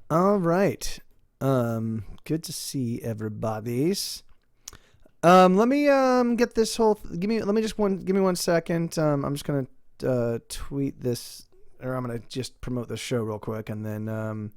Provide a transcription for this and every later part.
All right. Good to see everybody's. Let me get this whole. Give me 1 second. I'm just gonna tweet this, or I'm gonna just promote the show real quick, and then all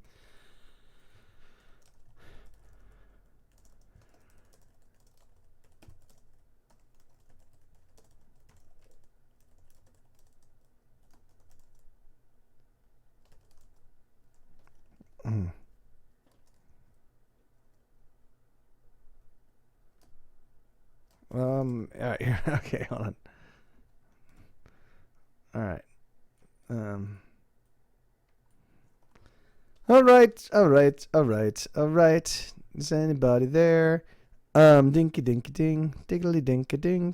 right, here. Okay, hold on. All right. Um. All right. All right. All right. All right. Is anybody there? Dinky dinky ding, diggly dinky ding,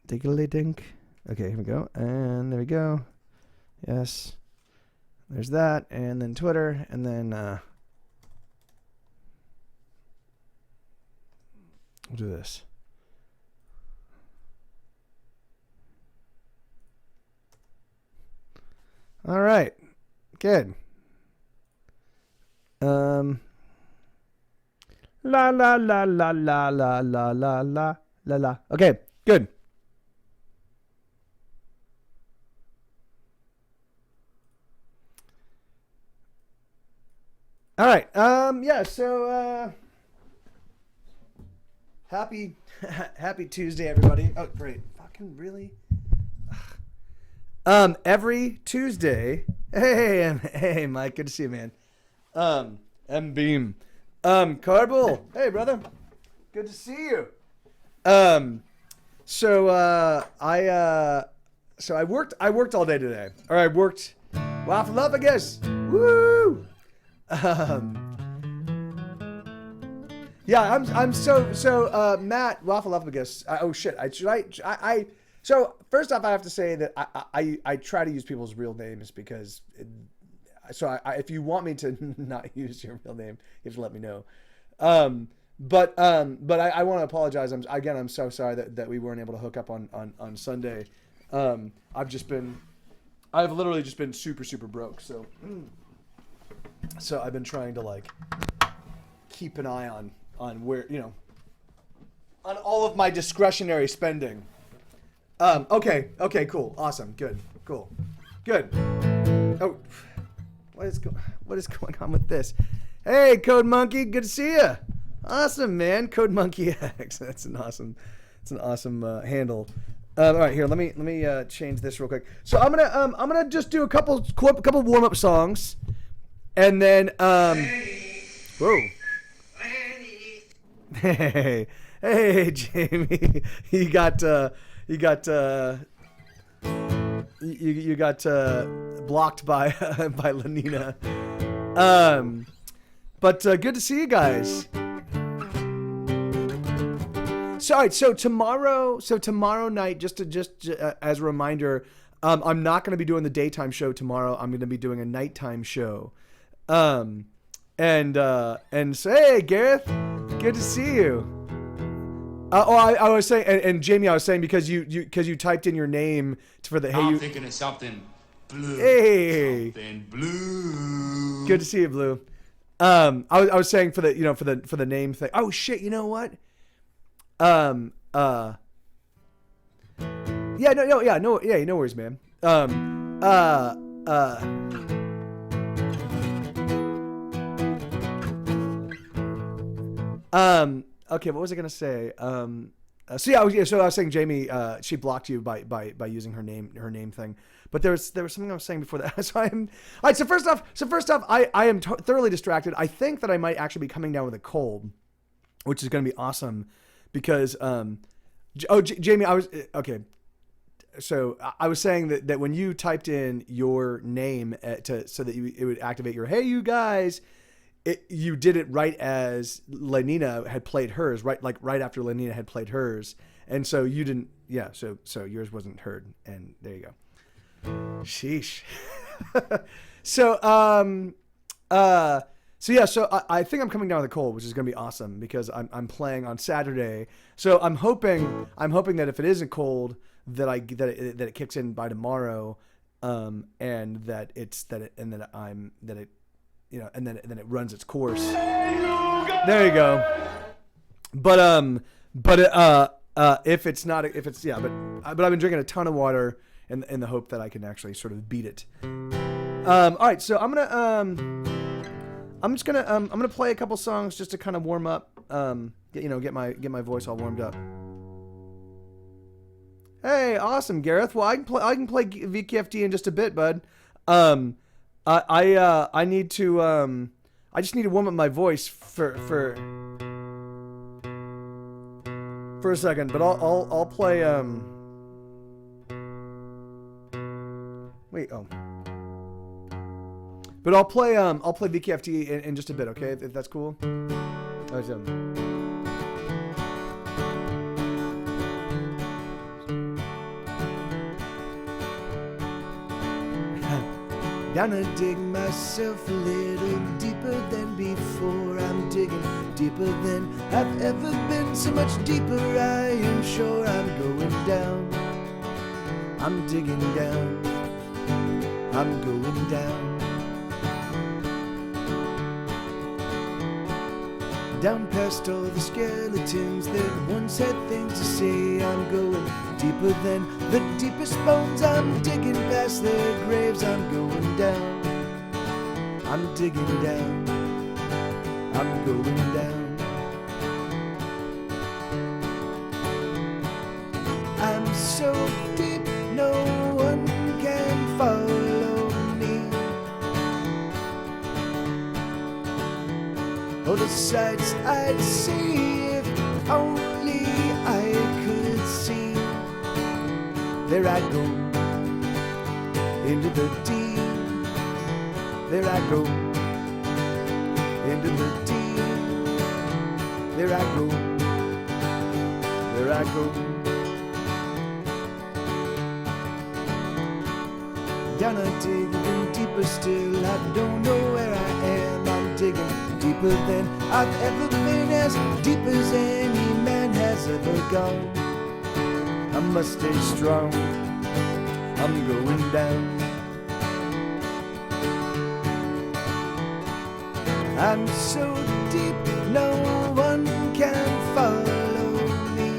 diggly dink. Okay, here we go, and there we go. Yes. There's that, and then Twitter, and then we'll do this. All right, good. La la la la la la la la la la la. Okay, good. All right. Yeah. So happy happy Tuesday, everybody. Oh, great. Fucking really. Every Tuesday. Hey, Mike. Good to see you, man. M Beam. Carbol. Hey, brother. Good to see you. So I worked all day today. Or I worked waffle up, I guess. Woo! Yeah, I'm so Matt Waffleophagus. Oh shit! So first off, I have to say that I try to use people's real names because if you want me to not use your real name, you have to let me know. But I want to apologize. I'm so sorry that we weren't able to hook up on Sunday. I've literally just been super broke. So I've been trying to like keep an eye on where, on all of my discretionary spending. Okay, cool, awesome, good, cool, good. Oh, what is going on with this? Hey, Code Monkey, good to see you. Awesome, man, Code Monkey X. That's an awesome handle. All right, here, let me change this real quick. So I'm gonna just do a couple warm up songs. And then, whoa. Hey, Jamie, you got blocked by Lenina. But good to see you guys. So tomorrow night, just as a reminder, I'm not going to be doing the daytime show tomorrow. I'm going to be doing a nighttime show. And so, hey, Gareth, good to see you. I was saying, and Jamie, I was saying because you typed in your name for the. Hey, I'm thinking of something blue. Hey, something blue. Good to see you, Blue. I was saying for the for the name thing. Oh shit, you know what? No worries, man. Okay, what was I gonna say? So I was saying Jamie, she blocked you by using her name thing. But there was something I was saying before that. So all right. So first off, I am thoroughly distracted. I think that I might actually be coming down with a cold, which is gonna be awesome, because Jamie, I was okay. So I was saying that when you typed in your name so that it would activate your hey you guys. You did it right as Lenina had played hers, right after Lenina had played hers, and so you didn't. Yeah, so yours wasn't heard, and there you go. Sheesh. So I think I'm coming down with a cold, which is gonna be awesome because I'm playing on Saturday. So I'm hoping that if it isn't cold, that it kicks in by tomorrow. and that it and then it runs its course. There you go. If it's not, but I've been drinking a ton of water in the hope that I can actually sort of beat it. All right, so I'm just gonna play a couple songs just to kind of warm up, get my voice all warmed up. Hey, awesome, Gareth. Well, I can play VKFD in just a bit, bud. I need to I just need to warm up my voice for a second, but I'll play but I'll play VKFD in just a bit, okay? If that's cool. Gonna dig myself a little deeper than before. I'm digging deeper than I've ever been. So much deeper, I am sure. I'm going down. I'm digging down. I'm going down. Down past all the skeletons that once had things to say. I'm going deeper than the deepest bones. I'm digging past their graves. I'm going down. I'm digging down. I'm going down. I'm so deep, no one can follow me. Oh, the sights I'd see if only I could see. There I go, into the deep. There I go, into the deep. There I go, there I go. Down I dig even deeper still. I don't know where I am. I'm digging deeper than I've ever been, as deep as any man has ever gone. I must stay strong. I'm going down. I'm so deep, no one can follow me.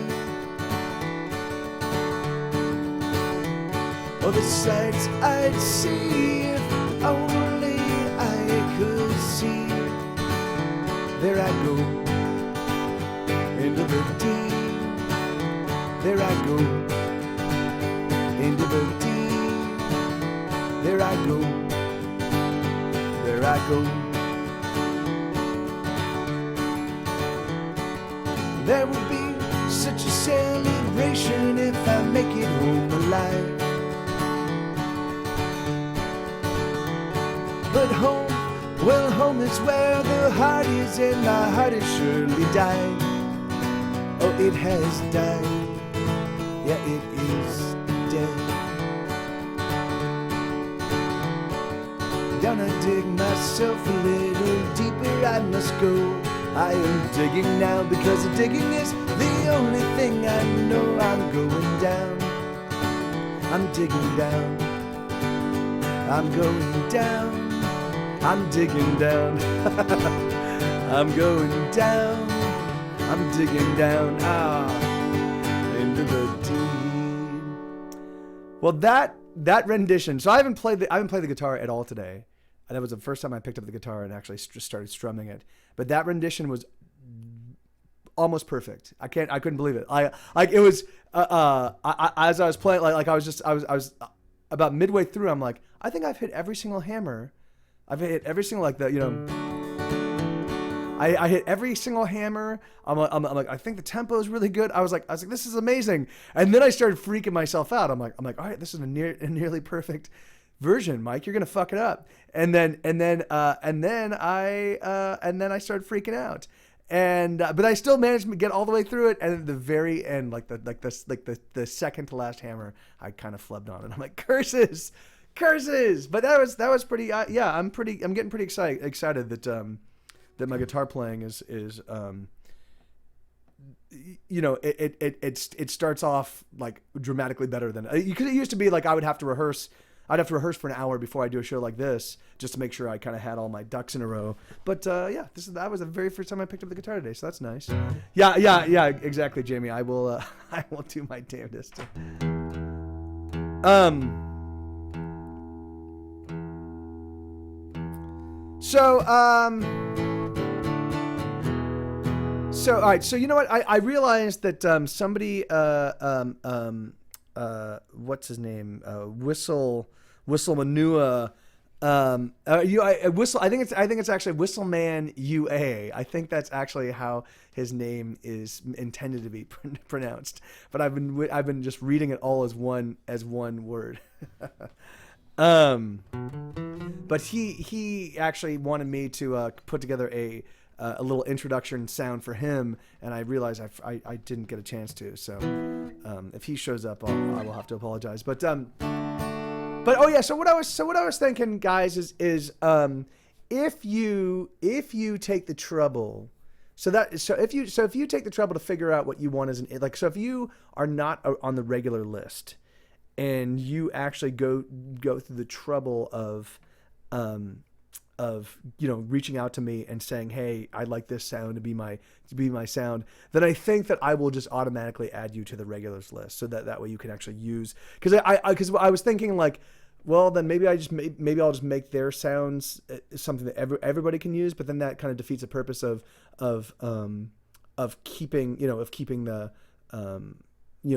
Oh, the sights I'd see if only I could see. There I go, into the deep. There I go, into the deep. There I go, there I go. There will be such a celebration if I make it home alive. But home, well, home is where the heart is, and my heart has surely died. Oh, it has died. Yeah, it is dead. Down I dig myself a little deeper, I must go. I am digging now because digging is the only thing I know. I'm going down. I'm digging down. I'm going down. I'm digging down. I'm going down. I'm digging down. Into the deep. Well, that rendition. So I haven't played the guitar at all today. And that was the first time I picked up the guitar and actually just started strumming it. But that rendition was almost perfect. I couldn't believe it. As I was playing, I was about midway through. I'm like, I think I've hit every single hammer. I've hit every single I hit every single hammer. I'm like, I think the tempo is really good. I was like, this is amazing. And then I started freaking myself out. I'm like, all right, this is a nearly perfect version, Mike. You're gonna fuck it up. And then I started freaking out. And but I still managed to get all the way through it. And at the very end, the second to last hammer, I kind of flubbed on it. I'm like, curses. But that was pretty. I'm getting pretty excited that my guitar playing is it starts off like dramatically better than because it used to be like I would have to rehearse I'd have to rehearse for an hour before I do a show like this, just to make sure I kind of had all my ducks in a row. But yeah, that was the very first time I picked up the guitar today, so that's nice. Yeah, exactly, Jamie. I will I will do my damnedest. So all right. So you know what? I realized that somebody what's his name? Whistle Manua. Whistle. I think it's actually Whistleman UA. I think that's actually how his name is intended to be pronounced. But I've been just reading it all as one word. But he actually wanted me to put together a little introduction sound for him, and I realized I didn't get a chance to. So if he shows up, I will have to apologize. But oh yeah. So what I was thinking, guys, is if you take the trouble. If you take the trouble to figure out what you want as so if you are not on the regular list, and you actually go through the trouble of reaching out to me and saying, hey, I'd like this sound to be my sound, then I think that I will just automatically add you to the regulars list, so that way you can actually use, because I was thinking like, well, then maybe I'll just make their sounds something that everybody can use, but then that kind of defeats the purpose of keeping the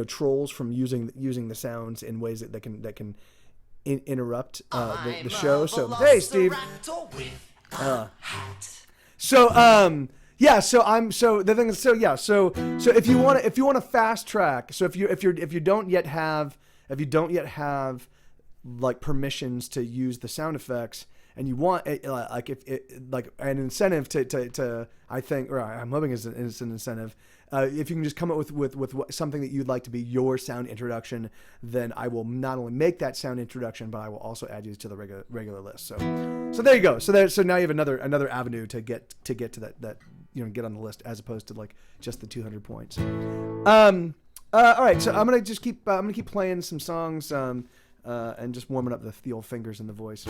trolls from using the sounds in ways that can interrupt the show. So hey, Steve. So the thing is, so if you want to fast track, so if you don't yet have like permissions to use the sound effects, and you want like an incentive to I think, or I'm hoping it's an incentive. If you can just come up with something that you'd like to be your sound introduction, then I will not only make that sound introduction, but I will also add you to the regular list. So there you go. So now you have another avenue to get to that get on the list, as opposed to like just the 200 points. All right. So I'm gonna keep playing some songs and just warming up the old fingers and the voice.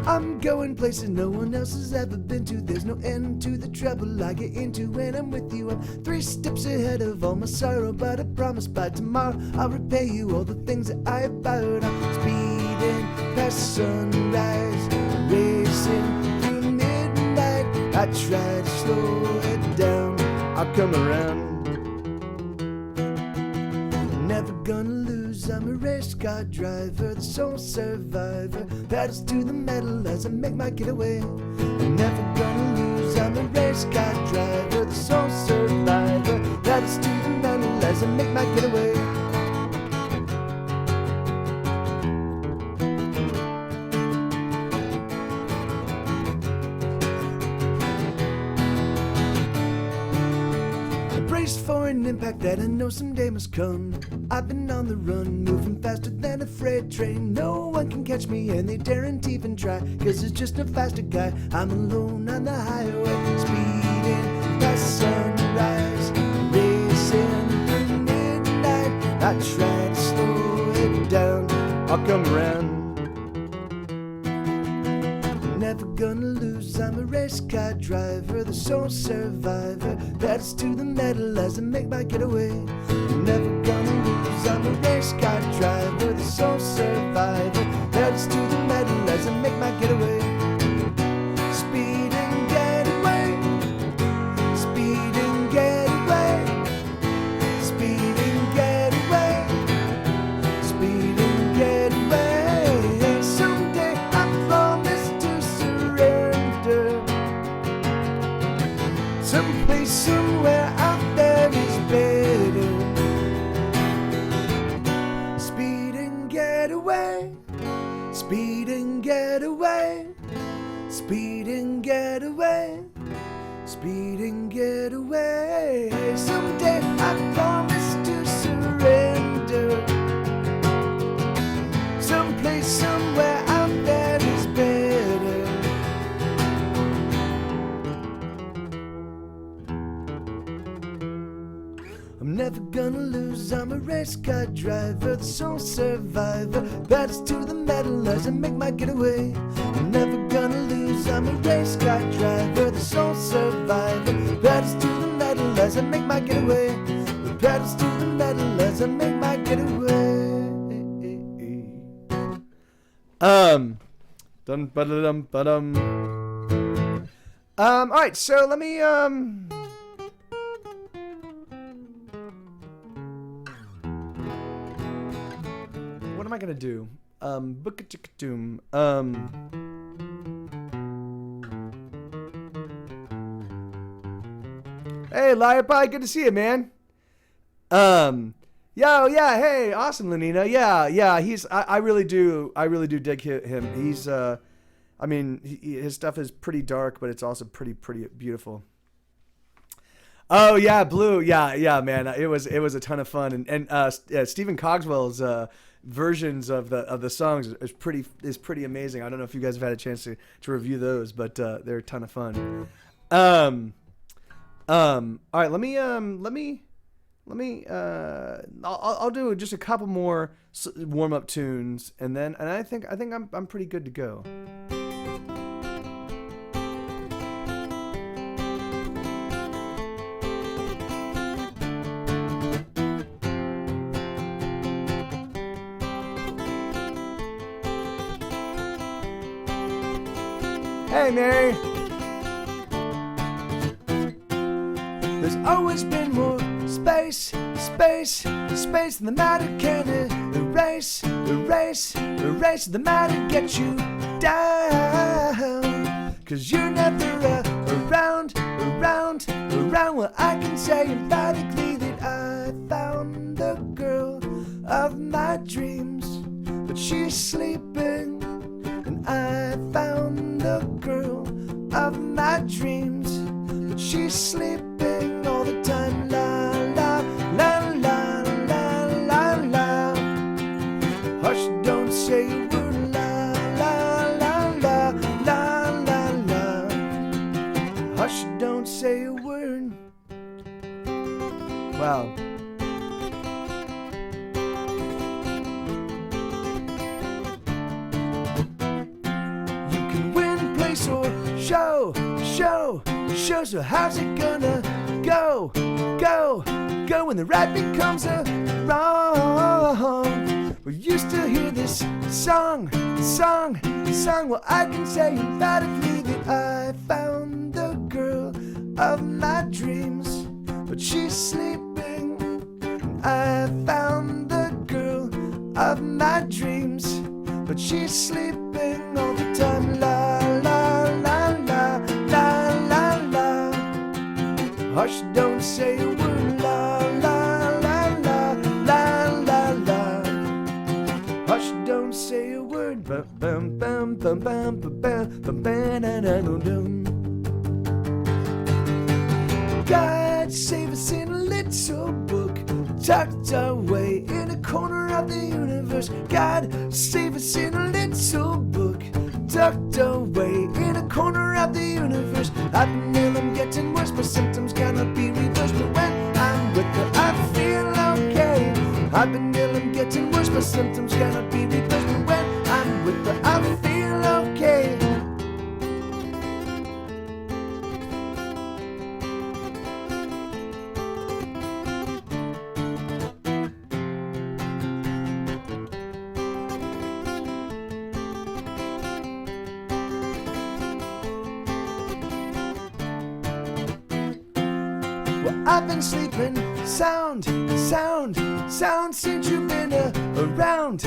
I'm going places no one else has ever been to. There's no end to the trouble I get into when I'm with you. I'm 3 steps ahead of all my sorrow, but I promise by tomorrow I'll repay you all the things that I about. I'm speeding past sunrise, racing through midnight. I try to slow it down, I'll come around. Never gonna lose, I'm a race car driver, the sole survivor, pedals to the metal as I make my getaway. I'm never gonna lose, I'm a race car driver, the sole survivor, pedals to the metal as I make my getaway. For an impact that I know someday must come. I've been on the run, moving faster than a freight train. No one can catch me and they daren't even try, cause it's just a faster guy. I'm alone on the highway, speeding past sunrise, racing through midnight. I try to slow it down, I'll come around. Never gonna lose, I'm a race car driver, the sole survivor, pedals to the metal as I make my getaway. Never gonna lose, I'm a race car driver, the sole survivor, pedals to the metal as I make my getaway. Speed and get away, speed and get away, speed and get away, speed and get away. Someday I promise to surrender. Someplace, somewhere out there is better. Speed and get away, speed and get away, speed and get away, speed and get away. Someday I promise to surrender. Someplace, somewhere out there is better. I'm never gonna lose, I'm a race car driver, the sole survivor. Battles to the metal as I make my getaway. I'm never gonna lose, I'm a race car driver, the sole survivor. Battles to the metal as I make my getaway. Battles to the metal as I make my getaway. Dun ba-da-dum ba-dum. All right, so let me what am I gonna do? Book-a-chick-a-doom. Hey, Liar Pie, good to see you, man. Yeah, hey, awesome, Lenina. Yeah, I really do dig him. He's, I mean, his stuff is pretty dark, but it's also pretty beautiful. Oh yeah, Blue. Yeah, man. It was a ton of fun, and Stephen Cogswell's versions of the songs is pretty amazing. I don't know if you guys have had a chance to review those, but they're a ton of fun. All right, let me. I'll do just a couple more warm up tunes, and I think I'm pretty good to go. Hey, Mary. There's always been more space than the matter can erase the matter get you down. 'Cause you're never around. Well, I can say emphatically that I found the girl of my dreams, but she's sleeping. And I found the girl of my dreams, but she's sleeping all the time. La la la la la la la. Hush, don't say a word. La la la la la la la. Hush, don't say a word. Wow. You can win, place, or show. So how's it gonna go when the right becomes a wrong? We used to hear this song. Well, I can say emphatically that I found the girl of my dreams, but she's sleeping. I found the girl of my dreams, but she's sleeping all the time. La la la la la la la. Hush, don't say a word. La la la la la la la. Hush, don't say a word. Bum bum bum bum bum bum bum bum. God save us in a little book tucked away in a corner of the universe. God save us in a little book tucked away in a corner of the universe. I've been ill, I'm getting worse, my symptoms cannot be reversed. But when I'm with her, I feel okay. I've been ill, I'm getting worse, my symptoms cannot be reversed. But when I'm with her, I feel okay. I've been sleeping sound since you've been around.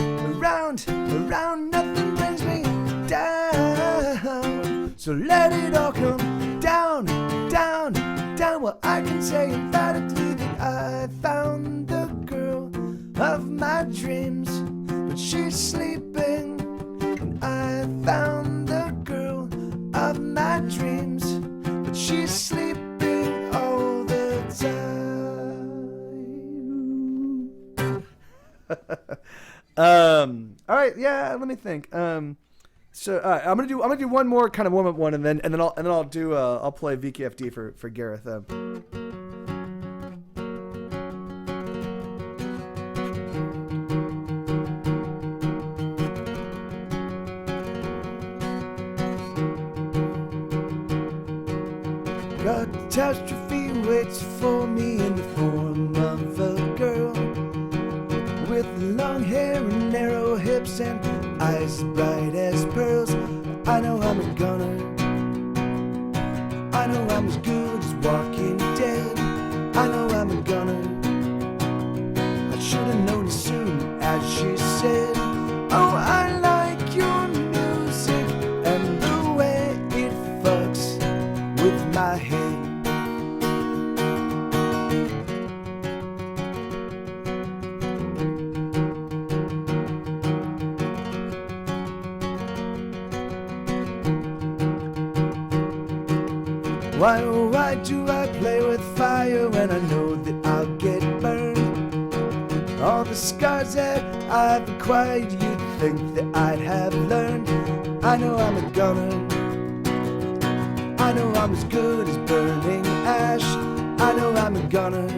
Nothing brings me down. So let it all come down. Well, I can say emphatically that I found the girl of my dreams, but she's sleeping. And I found the girl of my dreams, but she's sleeping all the time. All right, yeah. Let me think. So I'm gonna do one more kind of warm up one, and then I'll play VKFD for Gareth. Catastrophe waits for me in the form of a girl with long hair and narrow hips and eyes bright as pearls. I know I'm a goner. I know I'm as good as Walking Dead. I know I'm a goner. I should have known as soon as she said, oh, I like your music and the way it fucks with my head. Why, oh, why do I play with fire when I know that I'll get burned? All the scars that I've acquired, you'd think that I'd have learned. I know I'm a goner. I know I'm as good as burning ash. I know I'm a goner.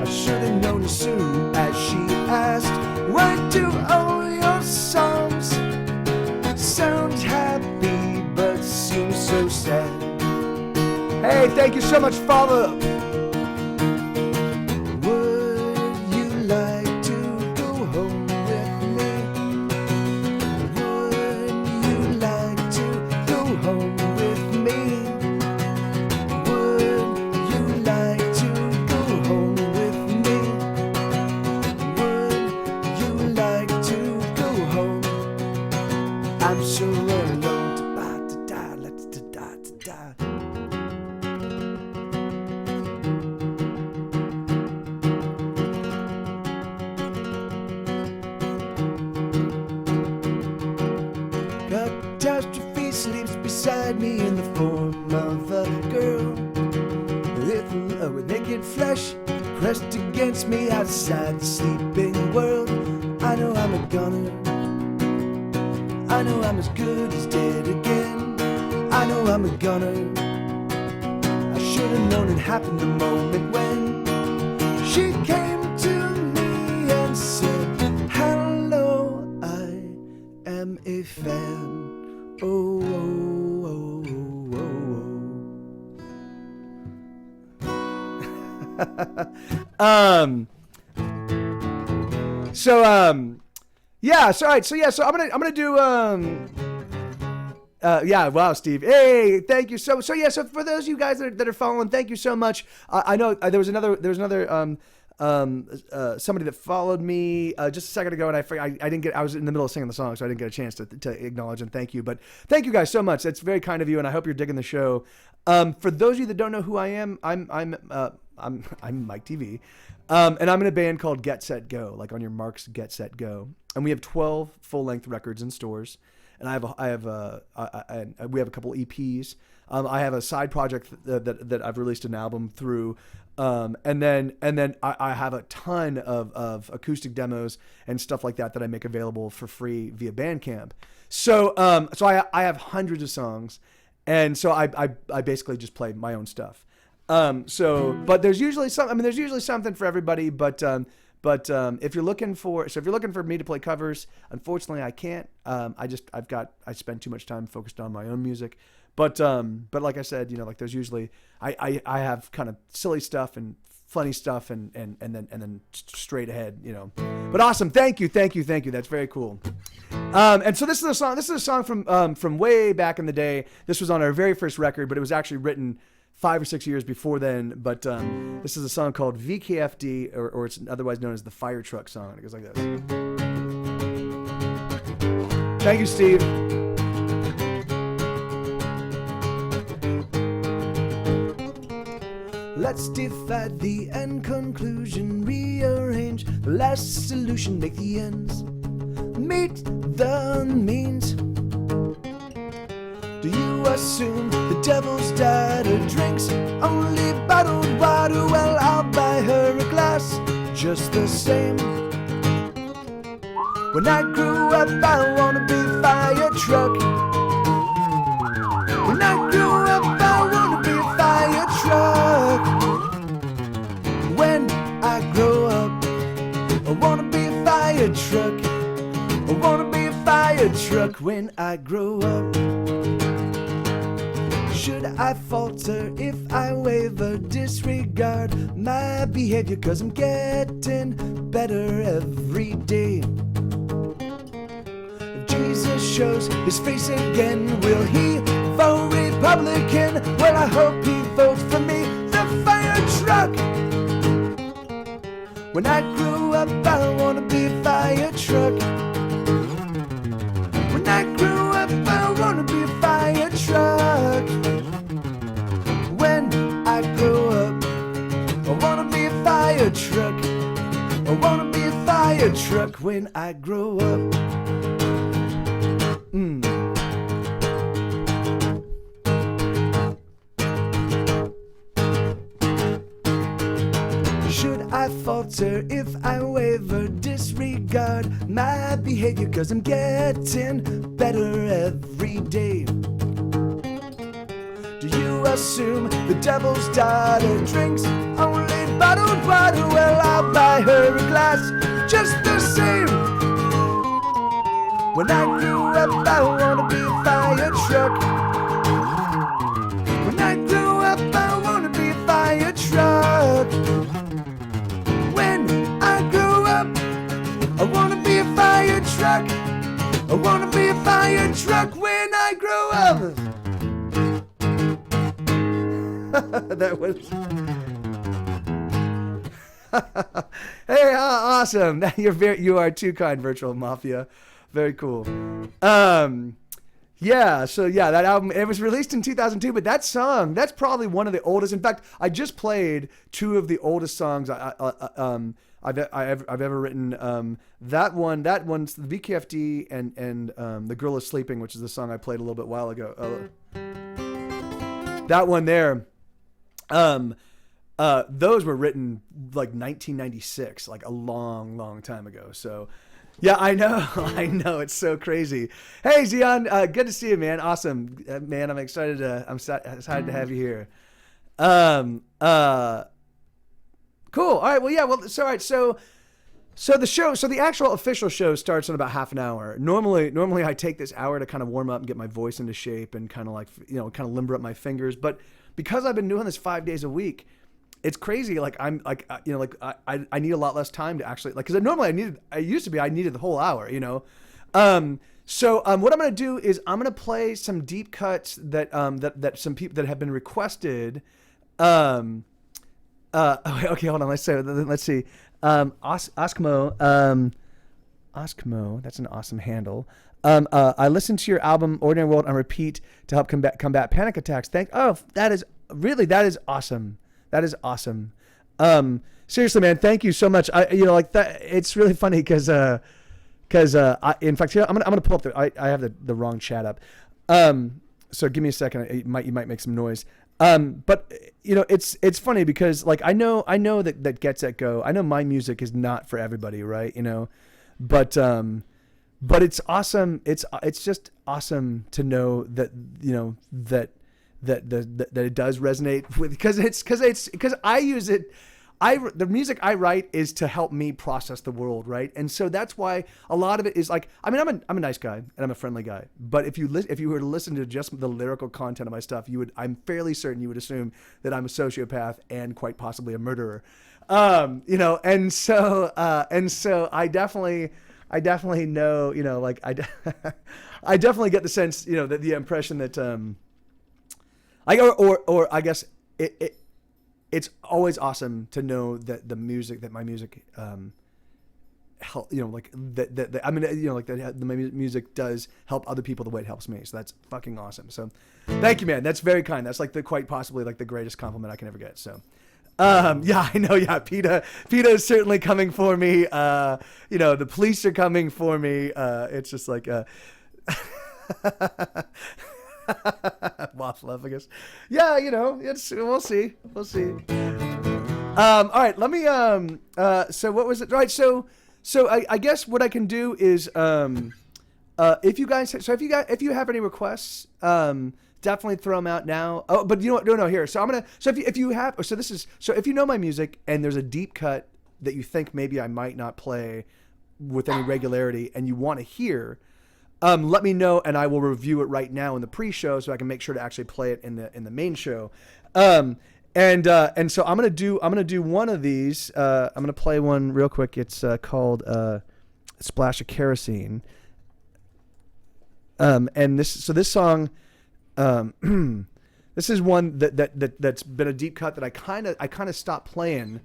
I should have known as soon as she asked, why do all your songs sound happy but seem so sad? Hey, thank you so much, Father. Would you like to go home with me? Would you like to go home with me? Would you like to go home with me? Would you like to go home? I'm so alone. Catastrophe sleeps beside me in the form of a girl with naked flesh pressed against me outside the sleeping world. I know I'm a goner. I know I'm as good as dead again. I know I'm a goner. I should have known it happened the moment when she came to me and said, hello, I am a fan. Oh, oh, oh, oh, oh. Yeah, so all right, so I'm gonna do yeah, wow, Steve. Hey, thank you. So for those of you guys that are following, thank you so much. I know there was another somebody that followed me just a second ago, and I was in the middle of singing the song, so I didn't get a chance to acknowledge and thank you. But thank you guys so much. That's very kind of you, and I hope you're digging the show. For those of you that don't know who I am, I'm Mike TV, and I'm in a band called Get Set Go, like on your marks, Get Set Go, and we have 12 full-length records in stores. And we have a couple EPs. I have a side project that I've released an album through, and then I have a ton of acoustic demos and stuff like that I make available for free via Bandcamp. So I have hundreds of songs, and so I basically just play my own stuff. But there's usually something for everybody. But if you're looking for me to play covers, unfortunately I can't. I spend too much time focused on my own music. But like I said, like there's usually I have kind of silly stuff and funny stuff and then straight ahead, But awesome, thank you. That's very cool. And so this is a song from way back in the day. This was on our very first record, but it was actually written 5 or 6 years before then, but this is a song called VKFD, or it's otherwise known as the Fire Truck Song. It goes like this. Thank you, Steve. Let's divide the end conclusion, rearrange the last solution, make the ends meet the means. Do you assume the devil's daughter drinks only bottled water? Well, I'll buy her a glass just the same. When I grew up, I wanna be a fire truck. When I grew up, I wanna be a fire truck. When I grow up, I wanna be a fire truck. I wanna be a fire truck when I grow up. Should I falter if I waver, disregard my behavior? 'Cause I'm getting better every day. If Jesus shows his face again, will he vote Republican? Well, I hope he votes for me. The fire truck. When I grow up, I wanna be a fire truck. When I grow up, I wanna be a fire truck. When I grow up, I wanna be a fire truck. I wanna be a fire truck when I grow up. Should I falter if I waver, disregard my behavior? 'Cause I'm getting better every day. Do you assume the devil's daughter drinks only bottled water? Well, I'll buy her a glass just the same. When I grew up, I wanna be a fire truck. When I grew up, I wanna be a fire truck. When I grew up, I wanna be a fire truck. I wanna be a fire truck when I grow up. That was hey, awesome. You are too kind, Virtual Mafia. Very cool. Yeah, so yeah, that album, it was released in 2002, but that song, that's probably one of the oldest. In fact, I just played two of the oldest songs I've ever written. That one's the VKFD and The Girl Is Sleeping, which is the song I played a little bit while ago. That one there. Those were written like 1996, like a long time ago. So yeah, I know. It's so crazy. Hey, Zion, good to see you, man. Awesome, man. I'm excited to have you here. Cool. All right. Well, yeah. Well, so all right. So the show, so the actual official show starts in about half an hour. Normally I take this hour to kind of warm up and get my voice into shape and kind of like, kind of limber up my fingers. But because I've been doing this 5 days a week, it's crazy. Like I'm like, I need a lot less time to actually like, cause normally I needed the whole hour, So what I'm going to do is I'm going to play some deep cuts that some people that have been requested. Okay, hold on. Let's see. Oskmo, that's an awesome handle. I listened to your album Ordinary World on repeat to help combat panic attacks. That is awesome. That is awesome. Seriously, man, thank you so much. Like that. It's really funny because in fact, here, I'm gonna pull up I have the wrong chat up. So give me a second. You might make some noise. But it's funny because like I know that Get Set Go. I know my music is not for everybody, right? But it's awesome. It's just awesome to know that that it does resonate with, because I use it. The music I write is to help me process the world, right? And so that's why a lot of it is like, I mean, I'm a nice guy and I'm a friendly guy, but if you were to listen to just the lyrical content of my stuff, I'm fairly certain you would assume that I'm a sociopath and quite possibly a murderer. And so I definitely know, like I definitely get the sense, that the impression that I guess it's always awesome to know that my music help, like that I mean, like that my music does help other people the way it helps me. So that's fucking awesome. So thank you, man. That's very kind. That's like quite possibly like the greatest compliment I can ever get. So yeah, I know. Yeah. PETA is certainly coming for me. The police are coming for me. It's just like, waffle up, I guess. Yeah, we'll see. All right, let me. So what was it? Right. So I guess what I can do is, if you have any requests, definitely throw them out now. Oh, but no, here. So I'm gonna. So if you know my music and there's a deep cut that you think maybe I might not play with any regularity and you want to hear. let me know, and I will review it right now in the pre-show, so I can make sure to actually play it in the main show. And so I'm gonna do one of these. I'm gonna play one real quick. It's called "Splash of Kerosene." And this song, this is one that's been a deep cut that I kind of stopped playing.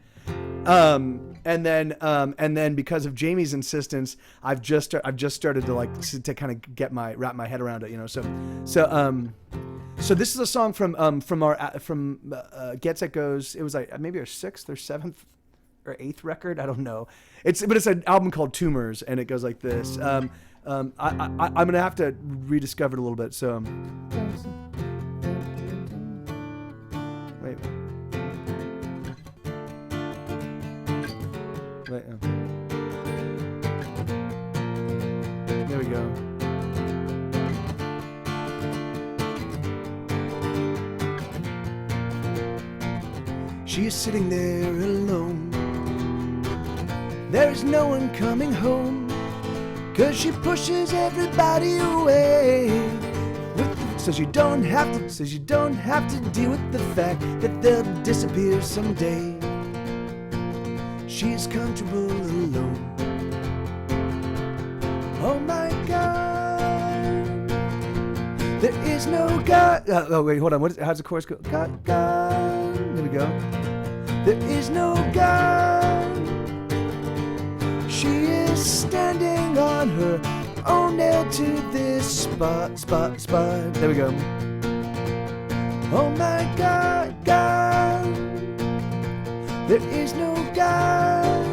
And then because of Jamie's insistence, I've just started to kind of wrap my head around it, you know. So this is a song from Gets It Goes. It was like maybe our 6th or 7th or 8th record. I don't know. It's an album called Tumors, and it goes like this. I'm gonna have to rediscover it a little bit. So wait. There we go. She is sitting there alone. There is no one coming home, 'cause she pushes everybody away. Says you don't have to deal with the fact that they'll disappear someday. She's comfortable alone. Oh my God, there is no God. Oh wait, hold on. How's the chorus go? God, God. There we go. There is no God. She is standing on her own, nailed to this spot. There we go. Oh my God, God. There is no God.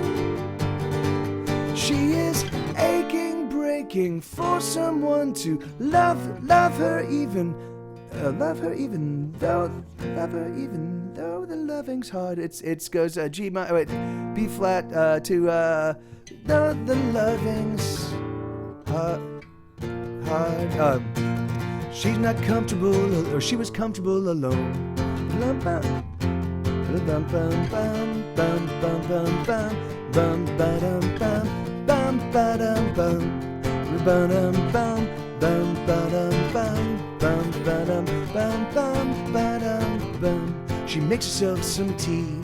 She is aching, breaking for someone to love her even though the loving's hard. It goes G minor, wait, B flat to though the loving's hard. She's not comfortable, or she was comfortable alone. Bum bum bum bum bum bum bum bum ba-dum bum bum ba-dum bum ba-dum bum bum ba-dum bum bum ba-dum bum bum ba-dum bum. She makes herself some tea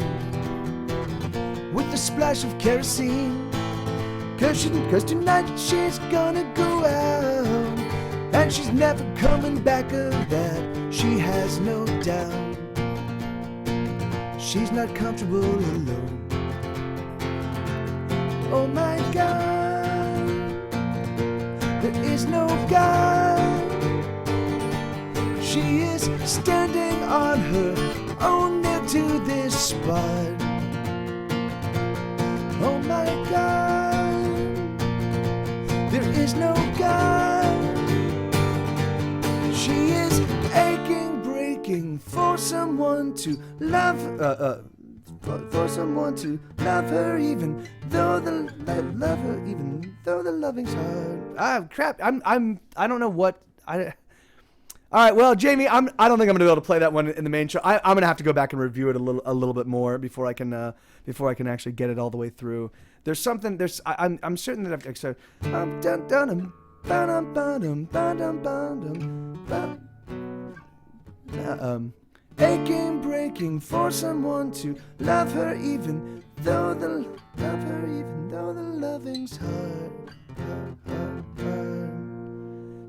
with a splash of kerosene, 'cause tonight she's gonna go out, and she's never coming back, of that she has no doubt. She's not comfortable alone. Oh my God, there is no God. She is standing on her own, nailed to this spot. Oh my God, there is no God. She is aching, breaking for someone to love, for someone to love her, even though the loving's hard. Crap. I don't know what I. All right, well, Jamie, I don't think I'm gonna be able to play that one in the main show. I'm gonna have to go back and review it a little bit more before I can actually get it all the way through. I'm certain that I've. So, aching, breaking for someone to love her, even though the loving's hard.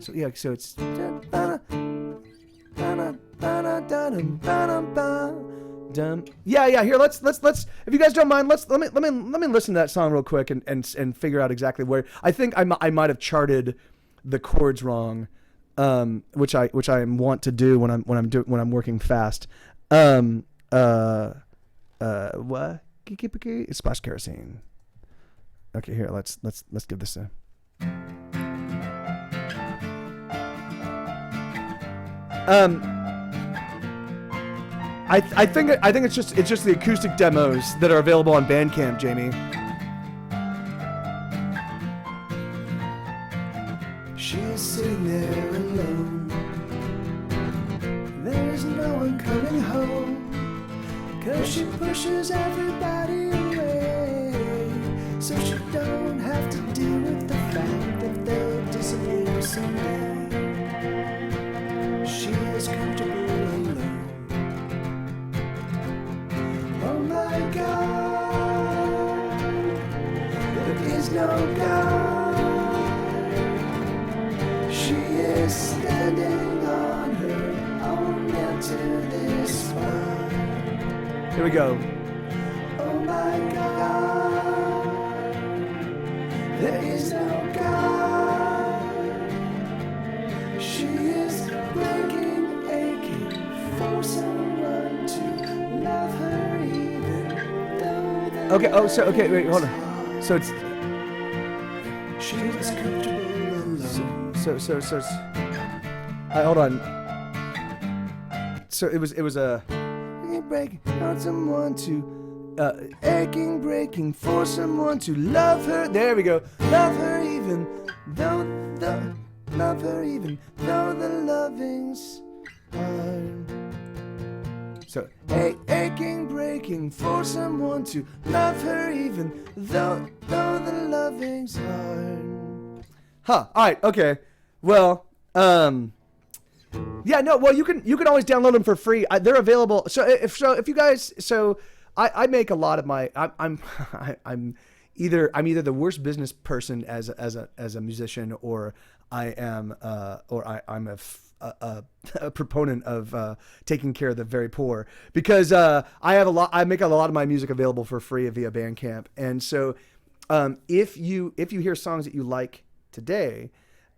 So yeah, so it's yeah. Here, let's. If you guys don't mind, let me listen to that song real quick and figure out exactly where. I think I might have charted the chords wrong, which I want to do when I'm working fast. What? Splash kerosene. Okay, here, let's give this a. I think it's just the acoustic demos that are available on Bandcamp, Jamie. She is sitting there alone. There is no one coming home, 'cause she pushes everybody away, so she don't have to deal with the fact that they'll disappear someday. no God. She is standing on her own now to this world. Here we go. Oh my God, there is no God. She is breaking, aching for someone to love her even though. Okay. Oh, so okay. Wait, hold on. So it's. She's comfortable alone. So. Hold on. So it was a. Breaking on someone to. Aching, breaking for someone to love her. There we go. Love her even though the. Love her even though the loving's hard. So aching, breaking for someone to love her even though the loving's hard. Huh. All right. Okay. Well. Yeah. No. Well, you can always download them for free. They're available. So if you guys. So I make a lot of my. I'm either the worst business person as a musician, or I'm a proponent of taking care of the very poor, because I make a lot of my music available for free via Bandcamp. And so if you hear songs that you like today,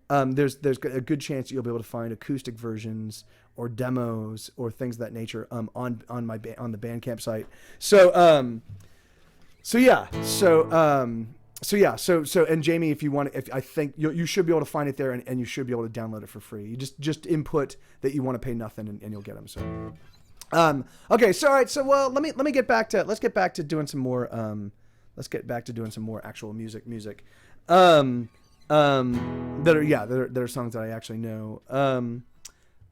there's a good chance you'll be able to find acoustic versions or demos or things of that nature on the Bandcamp site. So and Jamie, if you want, I think you should be able to find it there, and you should be able to download it for free. You just input that you want to pay nothing, and you'll get them. So, okay. So all right. So well, let's get back to doing some more. Let's get back to doing some more actual music. That are songs that I actually know.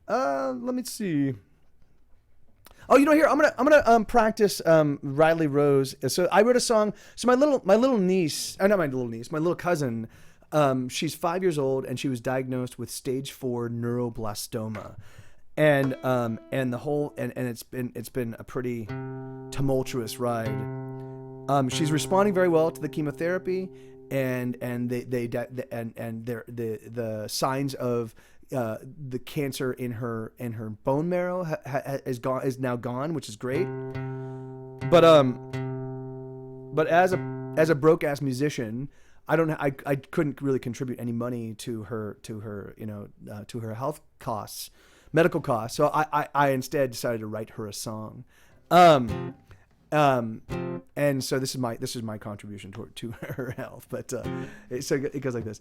Let me see. Oh, here I'm gonna practice Riley Rose. So I wrote a song. So my little niece, not my little niece, my little cousin. She's 5 years old, and she was diagnosed with stage 4 neuroblastoma, and the whole and it's been a pretty tumultuous ride. She's responding very well to the chemotherapy, and the signs of the cancer in her bone marrow is now gone, which is great. But as a broke ass musician, I couldn't really contribute any money to her health costs, medical costs. So I instead decided to write her a song. And so this is my contribution to her health. But so it goes like this.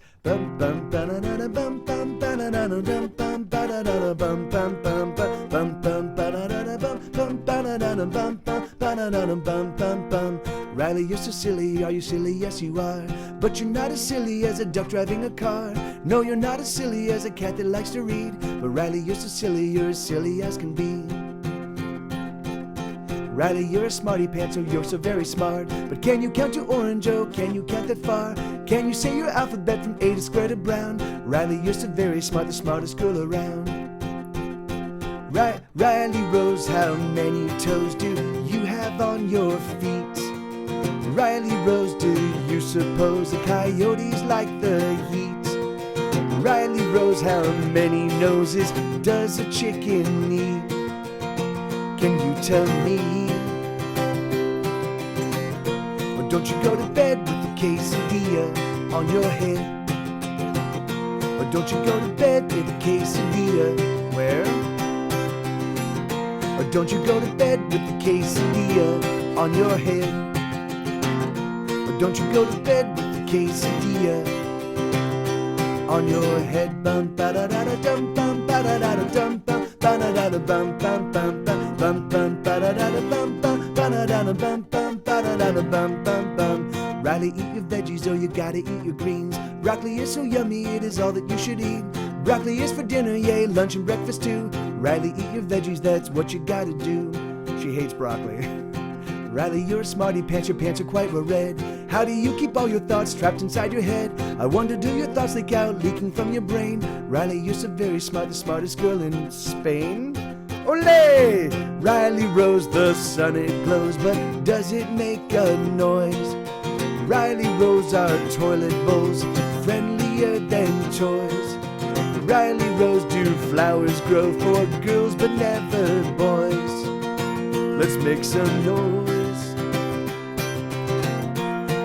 Riley, you're so silly. Are you silly? Yes, you are. But you're not as silly as a duck driving a car. No, you're not as silly as a cat that likes to read. But Riley, you're so silly. You're as silly as can be. Riley, you're a smarty pants, so you're so very smart. But can you count to orange, oh, can you count that far? Can you say your alphabet from A to square to brown? Riley, you're so very smart, the smartest girl around. Riley Rose, how many toes do you have on your feet? Riley Rose, do you suppose the coyotes like the heat? Riley Rose, how many noses does a chicken need? Can you tell me? Or don't you go to bed with a quesadilla on your head? Or don't you go to bed with a quesadilla where? Or don't you go to bed with a quesadilla on your head? Or don't you go to bed with a quesadilla on your head? Bum ba da da da dum bum ba da da da dum bum ba da da da bum bum bum bum. Bum bum ba da da da bum bum ba da da da bum bum ba da da da bum bum bum. Riley, eat your veggies, oh, you gotta eat your greens. Broccoli is so yummy, it is all that you should eat. Broccoli is for dinner, yay, lunch and breakfast too. Riley, eat your veggies, that's what you gotta do. She hates broccoli. Riley, you're a smarty pants, your pants are quite well read. How do you keep all your thoughts trapped inside your head? I wonder, do your thoughts leak out, leaking from your brain? Riley, you're so very smart, the smartest girl in Spain. Olé! Riley Rose, the sun it glows, but does it make a noise? Riley rolls our toilet bowls friendlier than toys. Riley Rose do flowers grow for girls but never boys. Let's make some noise.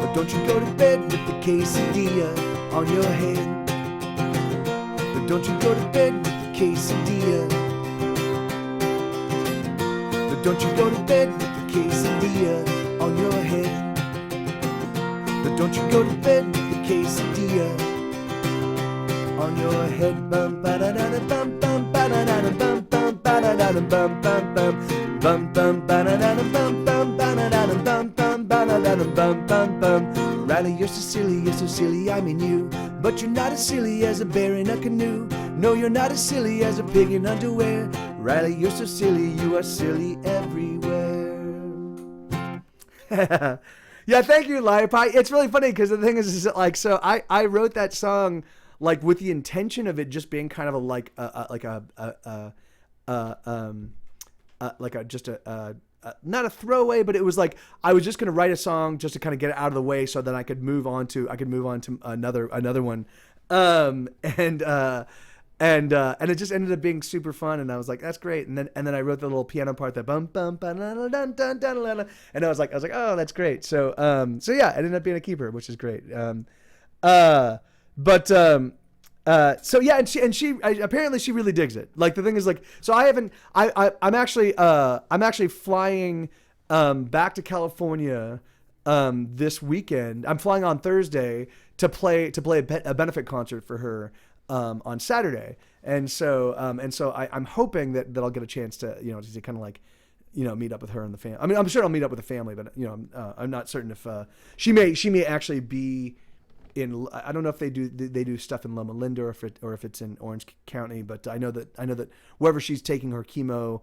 But don't you go to bed with the quesadilla on your head. But don't you go to bed with the quesadilla. But don't you go to bed with the quesadilla on your head. But don't you go to bed with the quesadilla on your head. Bum ba da da da bum bum ba da da da bum bum ba da da da bum bum bum bum bum ba da da da bum bum ba da da da bum bum ba da da da bum bum bum. Riley, you're so silly, I mean you. But you're not as silly as a bear in a canoe. No, you're not as silly as a pig in underwear. Riley, you're so silly, you are silly everywhere. Yeah, thank you, Liar Pie. It's really funny because the thing is like, so I wrote that song like with the intention of it just being kind of not a throwaway, but it was like I was just gonna write a song just to kind of get it out of the way so that I could move on to another one, and it just ended up being super fun, and I was like, that's great, and then I wrote the little piano part, that bum bum dun dun dun dun dun, and I was like, oh, that's great. So yeah, it ended up being a keeper, which is great. So yeah, and she apparently she really digs it. Like the thing is like, so I'm actually flying back to California this weekend. I'm flying on Thursday to play a benefit concert for her on Saturday, and so I'm hoping that I'll get a chance to to kind of like meet up with her and the family. I mean, I'm sure I'll meet up with the family, but I'm not certain if she may actually be in. I don't know if they do stuff in Loma Linda or if it's in Orange County, but I know that wherever she's taking her chemo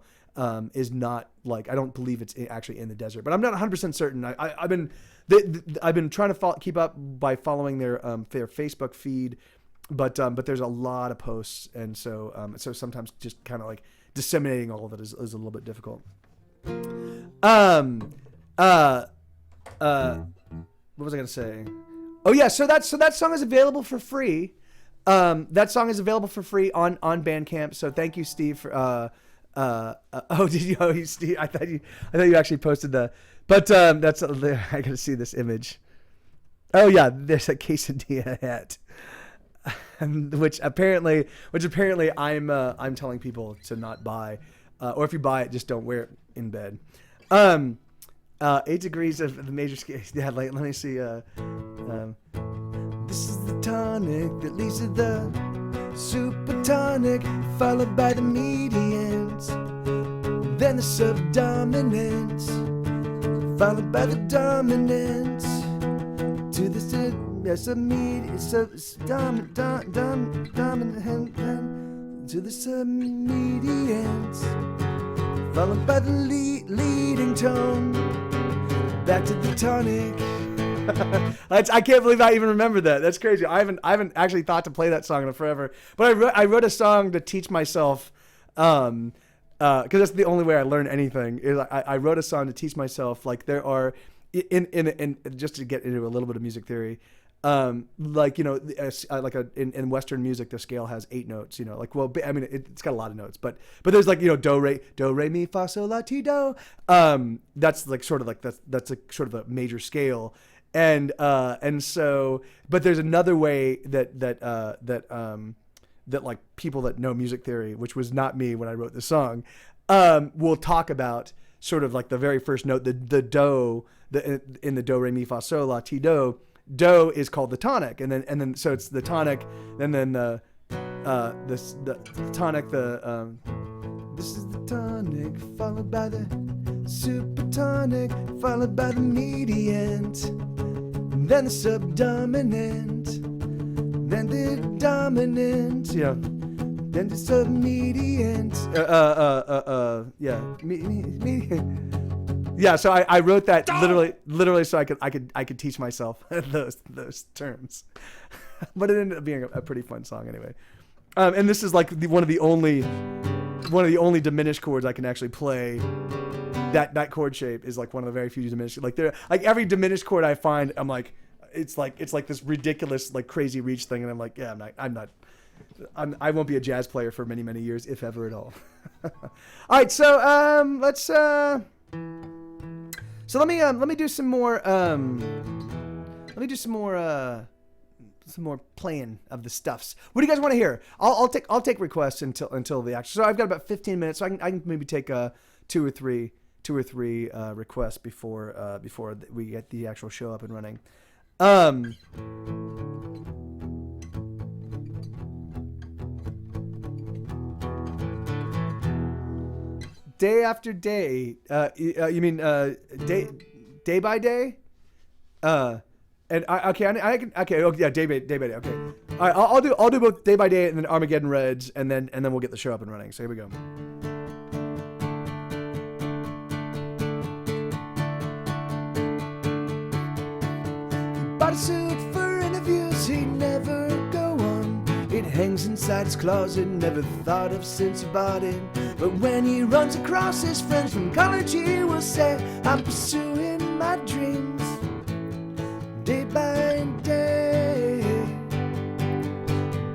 is not, like, I don't believe it's actually in the desert, but I'm not 100% certain. I've been trying to keep up by following their Facebook feed, but there's a lot of posts, and so sometimes just kind of like disseminating all of it is a little bit difficult. What was I gonna say? Oh yeah, so that song is available for free. That song is available for free on Bandcamp. So thank you, Steve. For did you? Oh, Steve. I thought you actually posted the. But that's I gotta see this image. Oh yeah, there's a quesadilla hat, which apparently I'm telling people to not buy, or if you buy it, just don't wear it in bed. 8 degrees of the major scale. Yeah, like, let me see. This is the tonic that leads to the super tonic, followed by the medians, then the subdominants, followed by the dominants, to the submedians, to the submedians, followed by the leading tone, back to the tonic. I can't believe I even remember that. That's crazy. I haven't actually thought to play that song in forever. But I wrote a song to teach myself, because that's the only way I learn anything. I wrote a song to teach myself. Like, there are in just to get into a little bit of music theory. In Western music, the scale has 8 notes. I mean, it's got a lot of notes, but there's like, do re mi fa sol la ti do. That's like sort of like that's a sort of a major scale, and so, but there's another way that like people that know music theory, which was not me when I wrote the song, will talk about sort of like the very first note, the do, in the do re mi fa sol la ti do. Do is called the tonic, and then so it's the tonic, and then the tonic, this is the tonic, followed by the supertonic, followed by the mediant, then the subdominant, then the dominant, then the submediant, Yeah, so I wrote that literally so I could teach myself those terms, but it ended up being a pretty fun song anyway. And this is like one of the only diminished chords I can actually play. That chord shape is like one of the very few diminished. Like every diminished chord I find, I'm like, it's like this ridiculous like crazy reach thing, and I'm like, yeah, I won't be a jazz player for many, many years, if ever at all. All right, so let me do some more some more playing of the stuffs. What do you guys want to hear? I'll take requests until the action. So I've got about 15 minutes, so I can maybe take two or three requests before we get the actual show up and running. Day after day. You mean day by day? And I can oh yeah, day by day. Okay. All right, I'll do both day by day and then Armageddon Reds, and then we'll get the show up and running. So here we go. Bought a suit for interviews, he'd never go on. It hangs inside his closet, never thought of since he bought it. But when he runs across his friends from college, he will say, I'm pursuing my dreams. Day by day,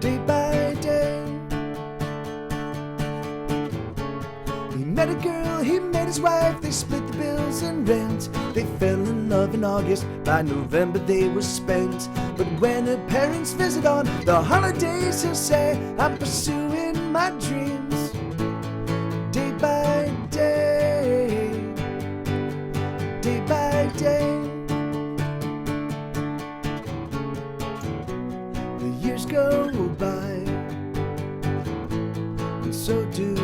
day by day. He met a girl, he met his wife, they split the bills and rent. They fell in love in August, by November they were spent. But when her parents visit on the holidays, he'll say, I'm pursuing my dreams. Day by day, day by day. Go by, and so do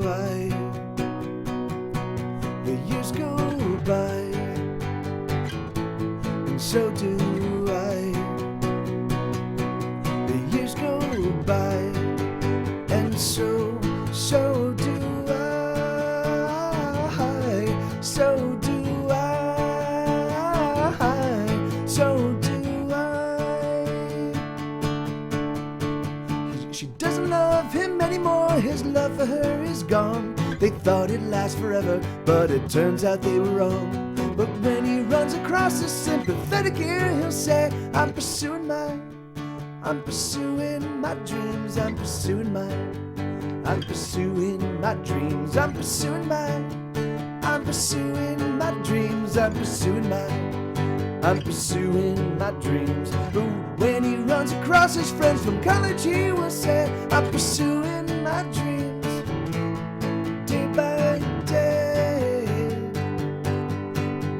I. The years go by, and so do I. The years go by, and so do I. So do I. So do She doesn't love him anymore, his love for her is gone. They thought it'd last forever, but it turns out they were wrong. But when he runs across a sympathetic ear, he'll say, I'm pursuing my dreams, I'm pursuing my dreams, I'm pursuing my dreams, I'm pursuing my dreams. But when he runs across his friends from college, he will say, I'm pursuing my dreams. Day by day,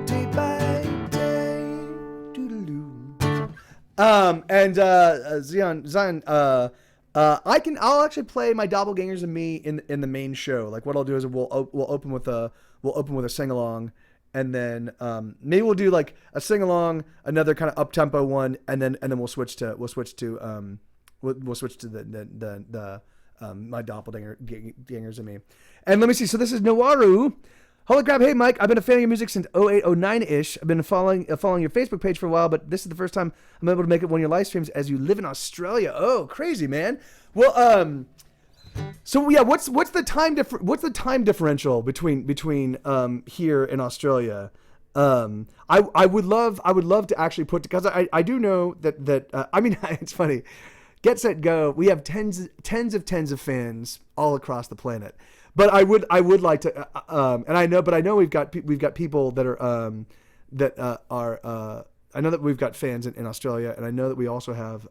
day by day. Doodaloo. And Zion, I'll actually play my Doppelgangers and Me in the main show. Like what I'll do is we'll open with a sing along. And then maybe we'll do like a sing along, another kind of up tempo one, and then we'll switch to my Doppelgangers and Me. And let me see. So this is Nowaru. Holy crap! Hey Mike, I've been a fan of your music since 0809-ish. I've been following your Facebook page for a while, but this is the first time I'm able to make it one of your live streams as you live in Australia. Oh, crazy man. Well, so yeah, what's the time differential between here in Australia? I would love to actually put, because I do know that I mean it's funny. Get Set Go, we have tens of fans all across the planet. But I would like to and I know we've got people that are I know that we've got fans in Australia, and I know that we also have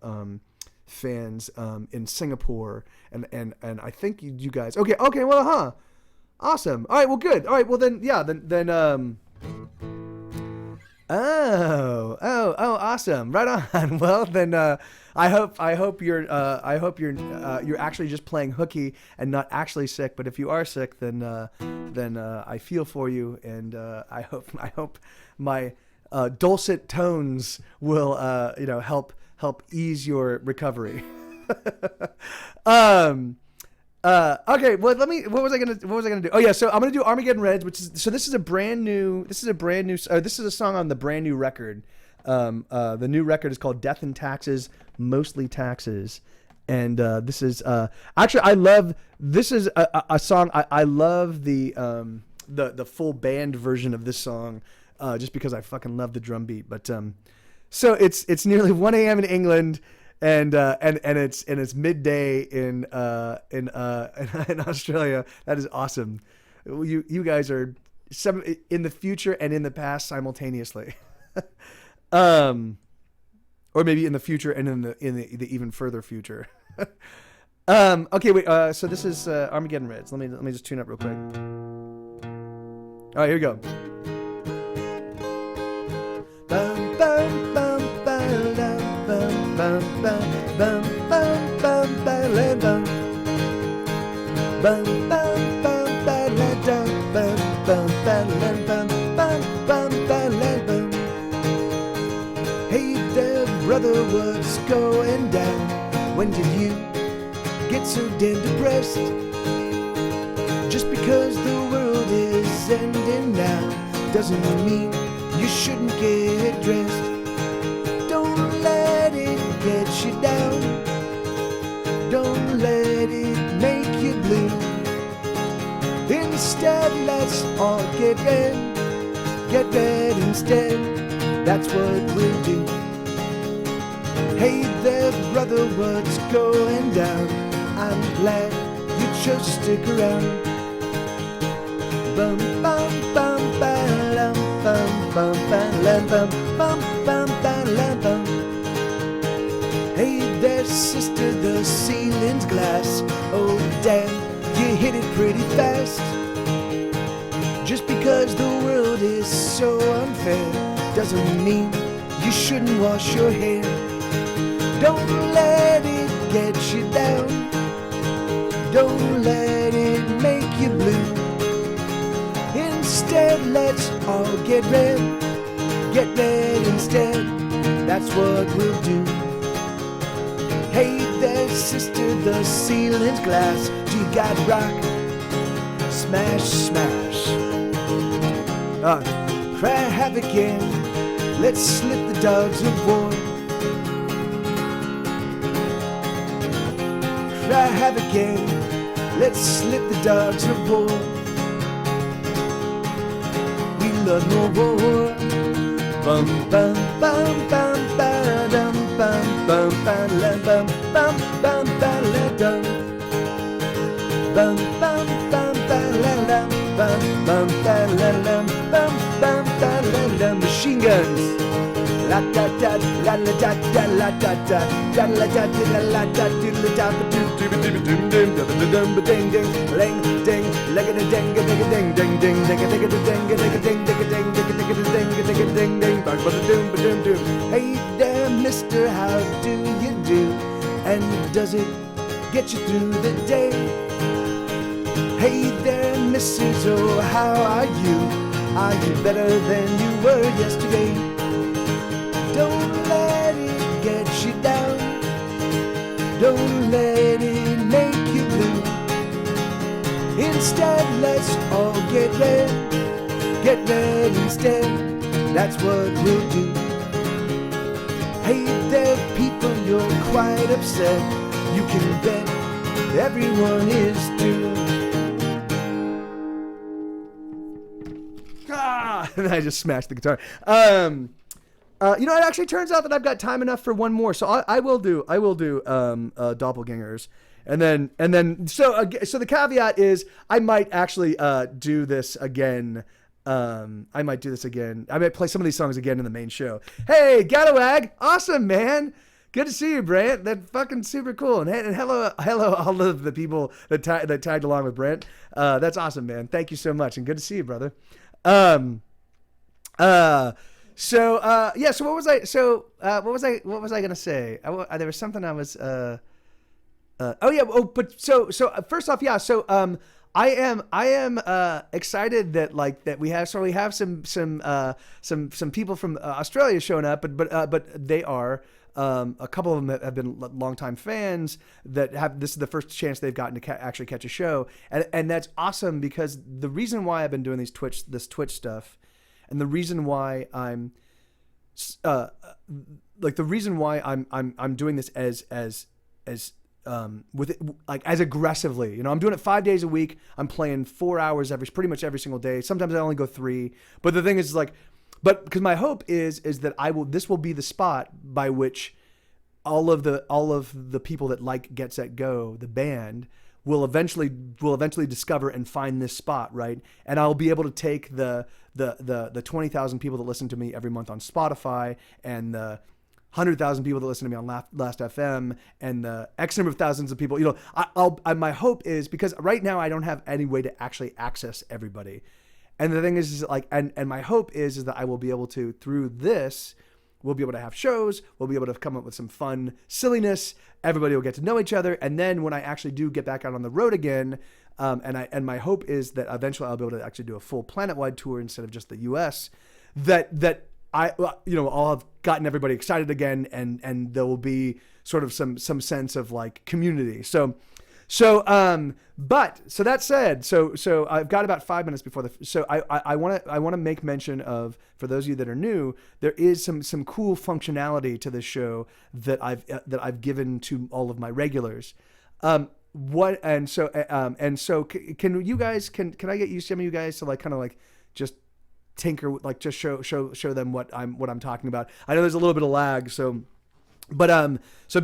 fans in Singapore, and I think you guys okay well awesome. All right, well good. All right, well then oh awesome, right on. Well then I hope you're actually just playing hooky and not actually sick. But if you are sick, then I feel for you, and I hope my dulcet tones will help ease your recovery. Okay, well what was I gonna do? Oh yeah, so I'm gonna do Armageddon Reds, this is a song on the brand new record. The new record is called Death and Taxes, Mostly Taxes. And this is actually this is a song I love the full band version of this song, just because I fucking love the drum beat. But So it's nearly 1 a.m. in England, and it's midday in in Australia. That is awesome. You guys are some in the future and in the past simultaneously. Or maybe in the future and in the even further future. Okay, wait. So this is Armageddon Reds. Let me just tune up real quick. All right, here we go. Bum, bum, bum, bum, bum, bum, bum, bum, bum, bum, bum, bum. Bum, bum, bum, bum, bum, bum, bum, bum, bum. Hey there, brother, what's going down? When did you get so damn depressed? Just because the world is ending now doesn't mean you shouldn't get dressed. Don't let it get you down. Don't let it make you blue. Instead, let's all get red. Get red instead. That's what we'll do. Hey there, brother, what's going down? I'm glad you chose to stick around. Bum bum bum ba-dum, bum bum ba-dum, bum bum ba-dum. Hey there, sister, the ceiling's glass. Oh damn, you hit it pretty fast. Just because the world is so unfair doesn't mean you shouldn't wash your hair. Don't let it get you down. Don't let it make you blue. Instead, let's all get red. Get red instead. That's what we'll do. Hey there, sister, the ceiling's glass. Do you got rock? Smash, smash. Cry havoc again. Let's slip the dogs of war. Cry havoc again. Let's slip the dogs of war. We love no war. Bum bum bum bum ba dum bum bum ba la bum bum bum ba la dum. Bum bum bum ba la la bum bum ba la la bum bum ba la la. Machine guns. La da da la la da da la da da da la da da la da da la da da do do do do do dum dum ding ding ling ding leg a ding ding ding ding ding ding ding ding ding ding ding ding ding ding ding ding back but doom doom doom. Hey there, mister, how do you do? And does it get you through the day? Hey there, Mrs. Oh, how are you? Are you better than you were yesterday? Don't let it get you down. Don't let it make you blue. Instead, let's all get red. Get red instead. That's what we'll do. Hey there, people, you're quite upset. You can bet everyone is too. And I just smashed the guitar. It actually turns out that I've got time enough for one more, so I will do doppelgangers, and then so the caveat is I might actually do this again. I might do this again. I might play some of these songs again in the main show. Hey, Galawag, awesome, man. Good to see you, Brent. That's fucking super cool. And hello, all of the people that tagged along with Brent. That's awesome, man. Thank you so much, and good to see you, brother. So what was I gonna say? There was something I was first off, I am excited that we have some people from Australia showing up, but they are a couple of them have been longtime fans that have this is the first chance they've gotten to actually catch a show, and that's awesome because the reason why I've been doing this Twitch stuff. And the reason why I'm doing this as with it, like as aggressively, I'm doing it 5 days a week. I'm playing 4 hours pretty much every single day. Sometimes I only go 3. But the thing is, like, but because my hope is that this will be the spot by which all of the people that like Get Set Go, the band, will eventually discover and find this spot, right? And I'll be able to take the 20,000 people that listen to me every month on Spotify, and the 100,000 people that listen to me on Last FM, and the X number of thousands of people. My hope is, because right now I don't have any way to actually access everybody. And the thing is like, and my hope is that I will be able to, through this, we'll be able to have shows. We'll be able to come up with some fun silliness. Everybody will get to know each other. And then when I actually do get back out on the road again, and my hope is that eventually I'll be able to actually do a full planet-wide tour instead of just the U.S. That I'll have gotten everybody excited again, and there will be sort of some sense of like community. So that said, so I've got about 5 minutes before I want to make mention of, for those of you that are new, there is some cool functionality to this show that I've given to all of my regulars. Can I get some of you guys to like kind of like just tinker, like just show them what I'm talking about. I know there's a little bit of lag, so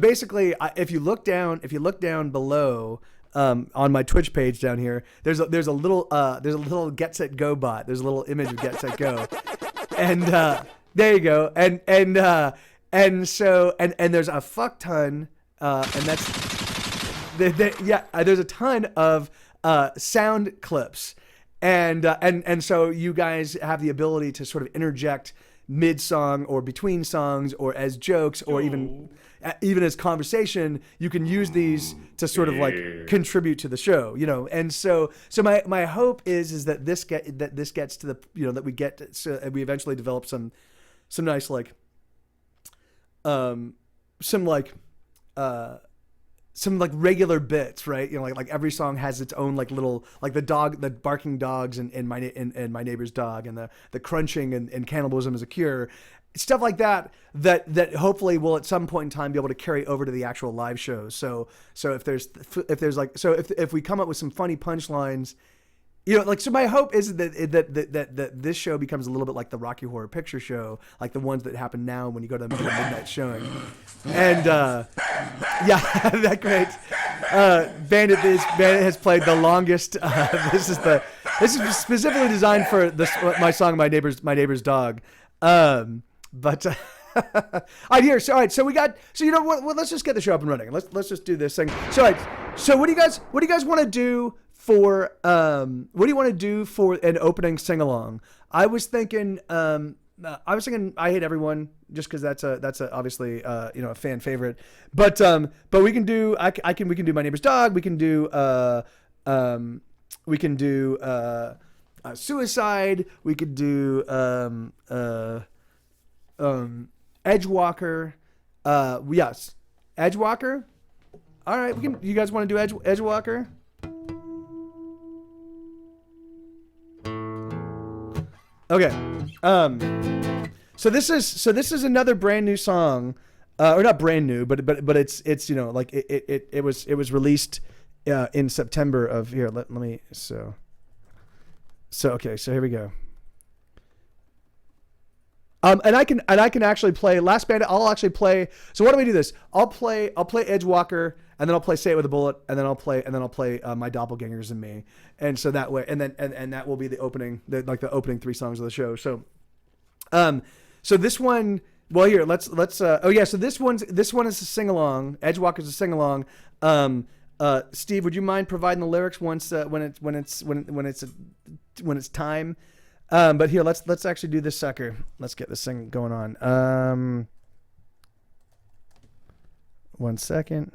basically, if you look down below, on my Twitch page down here, there's a little Get Set Go bot. There's a little image of Get Set Go, and there you go. And there's a fuck ton, and that's there's a ton of sound clips, and so you guys have the ability to sort of interject mid-song or between songs or as jokes or even as conversation. You can use these to sort of like contribute to the show, and so my hope is that this gets to the, that we get to, so we eventually develop some nice like some like regular bits, right? Like every song has its own like little, like the barking dogs and my neighbor's dog, and the crunching and cannibalism is a cure, stuff like that hopefully will at some point in time be able to carry over to the actual live shows. So if we come up with some funny punchlines, so my hope is that this show becomes a little bit like the Rocky Horror Picture Show, like the ones that happen now when you go to the midnight showing. And that great. Bandit has played the longest. This is specifically designed for my song, My Neighbor's Dog. All right, so we got, so well, let's just get the show up and running. Let's just do this thing. So what do you guys want to do for an opening sing along? I was thinking I Hate Everyone, just because that's obviously a fan favorite. But we can do we can do My Neighbor's Dog. We can do Suicide. We could do Edgewalker. Yes, Edgewalker. All right, you guys want to do Edgewalker? Okay. So this is another brand new song, or not brand new, but it's like it was released in September of here. Let me so okay. So here we go. And I can actually play Last Bandit. I'll actually play. So why don't we do this? I'll play Edgewalker, and then I'll play Say It With a Bullet, and then I'll play My Doppelgangers and Me, and so that way, and that will be the opening, the opening 3 songs of the show. So, so this one. Well, here let's. Oh yeah. So this one is a sing along. Edgewalker's a sing along. Steve, would you mind providing the lyrics once when it's time? But here, let's actually do this sucker. Let's get this thing going on. 1 second.